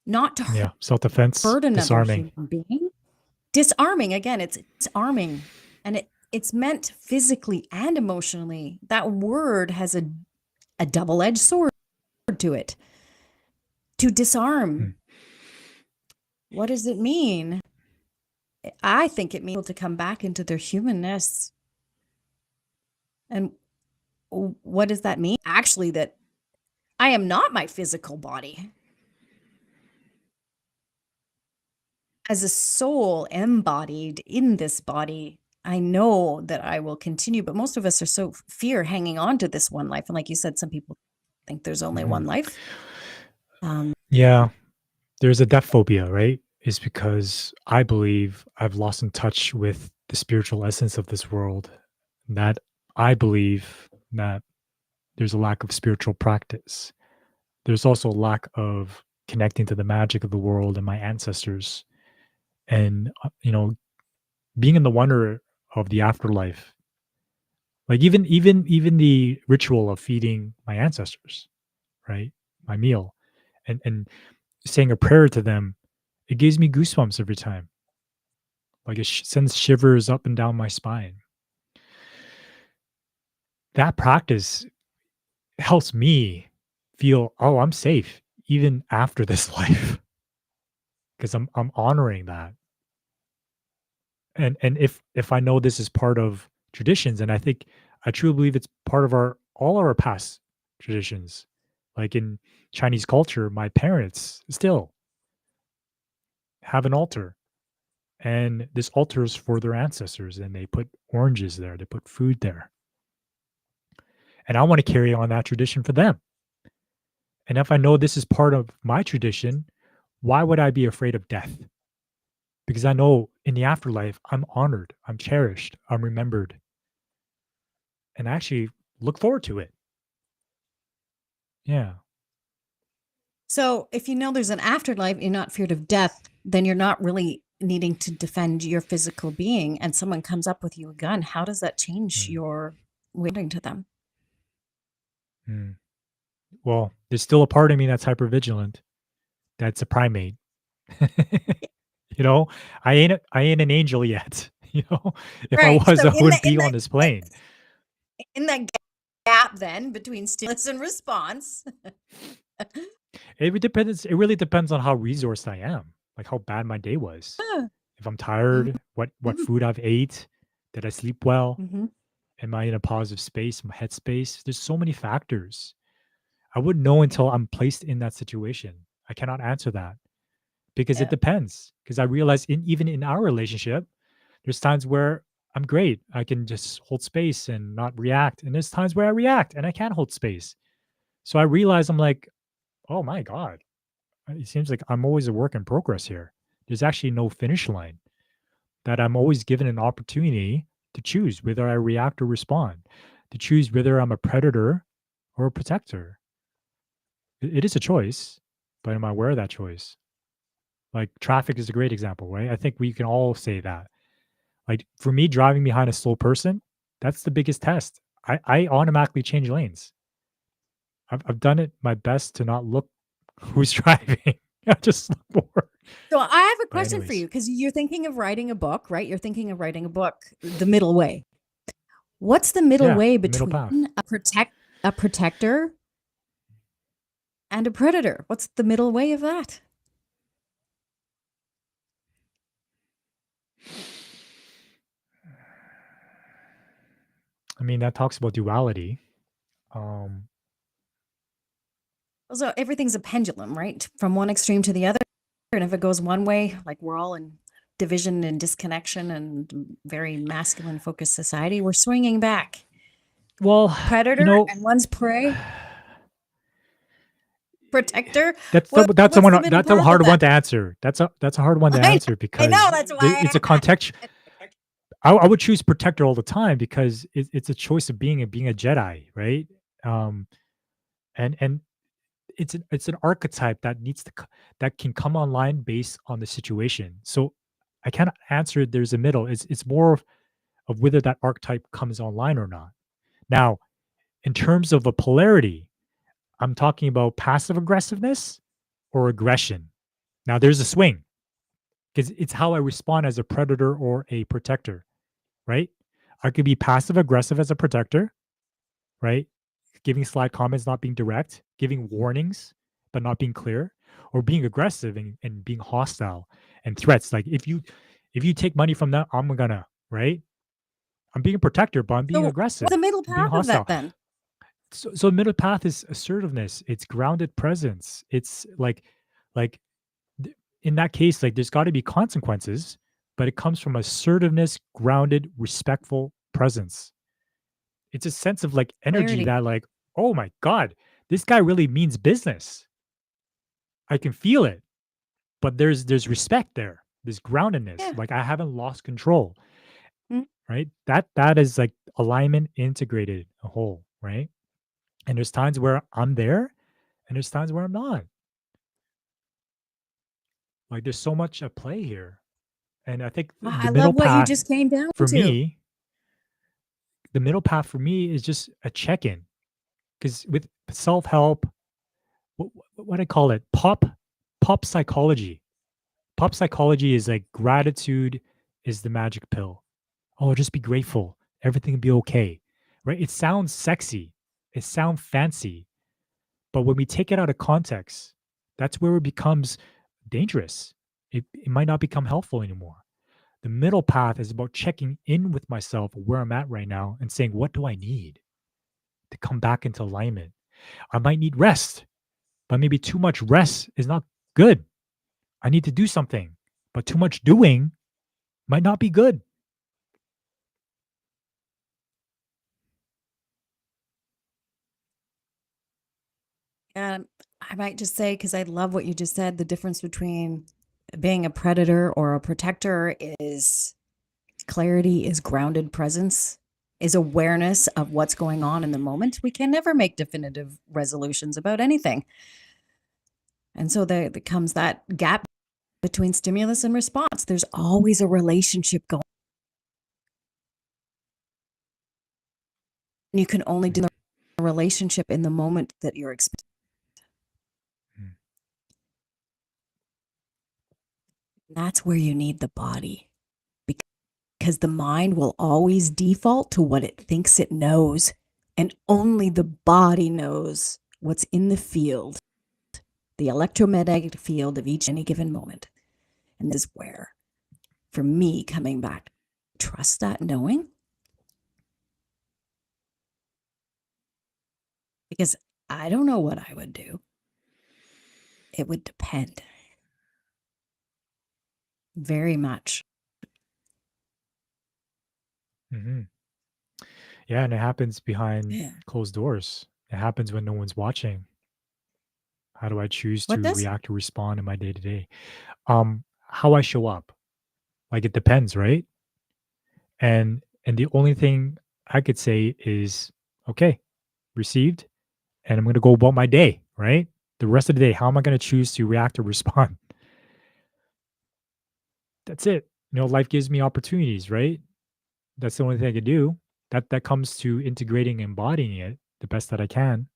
S2: not to
S1: Yeah, self-defense,
S2: hurt another
S1: disarming.
S2: human being. Disarming, again, it's disarming, and it's meant physically and emotionally. That word has a double-edged sword to it. To disarm,
S1: Mm,
S2: what does it mean? I think it means to come back into their humanness. And what does that mean? Actually, that I am not my physical body. As a soul embodied in this body, I know that I will continue, but most of us are so fear hanging on to this one life. And like you said, some people think there's only
S1: mhm.
S2: one life. Um,
S1: Yeah, there's a death phobia, right? Is because I believe I've lost in touch with the spiritual essence of this world. That I believe that there's a lack of spiritual practice. There's also a lack of connecting to the magic of the world and my ancestors, and being in the wonder of the afterlife. Like even the ritual of feeding my ancestors, right? My meal, and saying a prayer to them, it gives me goosebumps every time. Like it sends shivers up and down my spine. That practice helps me feel, oh, I'm safe even after this life because I'm honoring that. And if I know this is part of traditions, and I truly believe it's part of our all our past traditions. Like in Chinese culture, my parents still have an altar, and this altar is for their ancestors, and they put oranges there, they put food there, and I want to carry on that tradition for them. And if I know this is part of my tradition, why would I be afraid of death? because I know in the afterlife, I'm honored, I'm cherished, I'm remembered, and I actually look forward to it. Yeah.
S2: So if you know there's an afterlife, you're not feared of death, then you're not really needing to defend your physical being and someone comes up with you a gun. How does that change
S1: Mm,
S2: your wielding to them?
S1: mm. Well, there's still a part of me that's hypervigilant. That's a primate. You know, I ain't an angel yet. You know, if I
S2: Right.
S1: was,
S2: So
S1: I
S2: in the
S1: wouldn't be on this plane.
S2: in that gap then between stimulus and response.
S1: It really depends on how resourced I am, like how bad my day was. If I'm tired, what
S2: Mhm.
S1: food I've ate, did I sleep well?
S2: Mhm.
S1: Am I in a positive space, my headspace? There's so many factors. I wouldn't know until I'm placed in that situation. I cannot answer that because it
S2: Yeah.
S1: depends. Because I realize even in our relationship, there's times where I'm great. I can just hold space and not react. And there's times where I react and I can't hold space. So I realize I'm like, oh my God, it seems like I'm always a work in progress here. There's actually no finish line, that I'm always given an opportunity to choose whether I react or respond, to choose whether I'm a predator or a protector. It is a choice, but am I aware of that choice? Like traffic is a great example, right? I think we can all say that. Like for me, driving behind a slow person, that's the biggest test. I automatically change lanes. I've done it my best to not look who's driving. I just look forward.
S2: So I have a
S1: But
S2: question for you
S1: anyways,
S2: because you're thinking of writing a book, right? You're thinking of writing a book, the middle way. What's the middle
S1: yeah,
S2: way
S1: the middle
S2: between
S1: path.
S2: a protector and a predator? What's the middle way of that?
S1: I mean, that talks about duality. Um,
S2: So everything's a pendulum, right? From one extreme to the other. And if it goes one way, like we're all in division and disconnection and very masculine focused society, we're swinging back.
S1: well, you
S2: Predator
S1: know,
S2: and one's prey, protector.
S1: that's
S2: What's the middle
S1: a
S2: path of
S1: hard one
S2: that?
S1: to answer. That's a hard one to
S2: I
S1: answer
S2: I know
S1: because
S2: that's why
S1: it's a
S2: I
S1: context. I would choose protector all the time because it's a choice of being a Jedi, right? Um, and it's an archetype that that can come online based on the situation. So I cannot answer there's a middle. It's more of whether that archetype comes online or not. Now, in terms of a polarity, I'm talking about passive aggressiveness or aggression. Now, there's a swing because it's how I respond as a predator or a protector, right? I could be passive aggressive as a protector, right? Giving slight comments, not being direct, giving warnings, but not being clear, or being aggressive and being hostile and threats. Like if you take money from that, I'm gonna, right? I'm being a protector, but I'm being
S2: So what's
S1: aggressive.
S2: the middle
S1: I'm being
S2: path of that
S1: hostile.
S2: then?
S1: So middle path is assertiveness. It's grounded presence. It's like in that case, like there's got to be consequences, but it comes from assertiveness, grounded, respectful presence. It's a sense of like energy
S2: Clarity.
S1: that like, oh my god, this guy really means business. I can feel it, but there's respect there. There's groundedness.
S2: Yeah.
S1: Like I haven't lost control,
S2: Mm.
S1: right? That is like alignment integrated a whole, right? And there's times where I'm there and there's times where I'm not. Like there's so much at play here. And I think the
S2: I
S1: middle
S2: love what you
S1: path
S2: just came down
S1: for
S2: to.
S1: me, the middle path for me is just a check-in. Because with self-help, what I call it, pop psychology. Pop psychology is like gratitude is the magic pill. Oh, just be grateful. Everything will be okay. Right? It sounds sexy. It sounds fancy. But when we take it out of context, that's where it becomes dangerous. It might not become helpful anymore. The middle path is about checking in with myself where I'm at right now and saying, what do I need to come back into alignment? I might need rest, but maybe too much rest is not good. I need to do something, but too much doing might not be good.
S2: And I might just say, because I love what you just said, the difference between being a predator or a protector is clarity, is grounded presence, is awareness of what's going on in the moment. We can never make definitive resolutions about anything. And so there comes that gap between stimulus and response. There's always a relationship going. You can only do
S1: Mm,
S2: the relationship in the moment that you're experiencing.
S1: mm,
S2: That's where you need the body, because the mind will always default to what it thinks it knows, and only the body knows what's in the field, the electromagnetic field of each any given moment. And this is where, for me, coming back, trust that knowing, because I don't know what I would do. It would depend very much.
S1: mhm. Yeah, and it happens behind
S2: Yeah.
S1: closed doors. It happens when no one's watching. How do I choose
S2: What
S1: to
S2: does?
S1: react or respond in my day to day? How I show up, like it depends, right? And the only thing I could say is, okay, received, and I'm gonna go about my day, right? The rest of the day, how am I gonna choose to react or respond? That's it. Life gives me opportunities, right? That's the only thing I could do. That comes to integrating and embodying it the best that I can.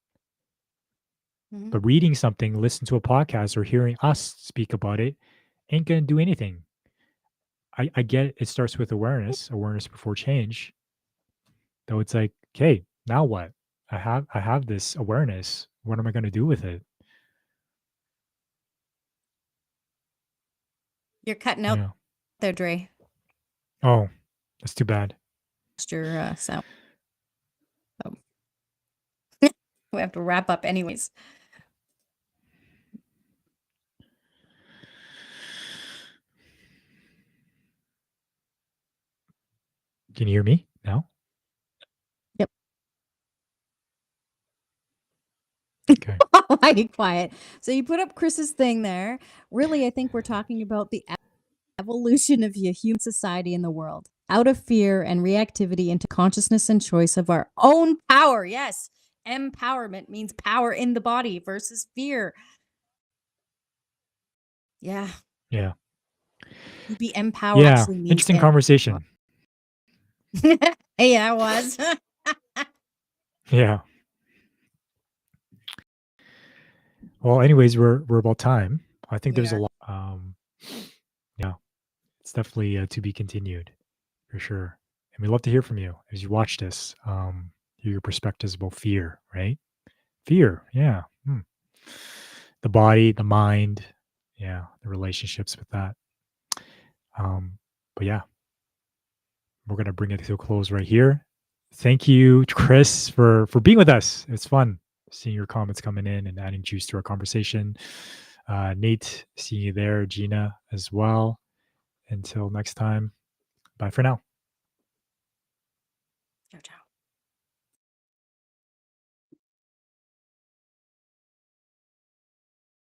S2: Mhm.
S1: But reading something, listen to a podcast, or hearing us speak about it ain't gonna do anything. I get it starts with awareness before change. Though it's like, okay, now what? I have this awareness. What am I gonna do with it?
S2: You're cutting out
S1: Yeah.
S2: there, Dre.
S1: Oh, that's too bad.
S2: Lost your sound. So we have to wrap up anyways.
S1: Can you hear me now?
S2: Yep.
S1: Okay.
S2: Why be quiet? So you put up Chris's thing there. Really, I think we're talking about the evolution of your human society in the world, out of fear and reactivity into consciousness and choice of our own power. Yes, empowerment means power in the body versus fear. Yeah,
S1: Yeah.
S2: to be empowered
S1: Yeah.
S2: actually means
S1: Interesting conversation.
S2: yeah, I was.
S1: Yeah. Well, anyways, we're about time. I think
S2: We
S1: there's a
S2: are.
S1: lot. Yeah, it's definitely to be continued for sure. And we'd love to hear from you as you watch this. Hear your perspectives about fear, right? Fear, yeah. The body, the mind, yeah, the relationships with that. But yeah, we're gonna bring it to a close right here. Thank you, Chris, for being with us. It's fun seeing your comments coming in and adding juice to our conversation. Nate, seeing you there, Gina as well. Until next time, bye for now.
S2: Ciao, ciao.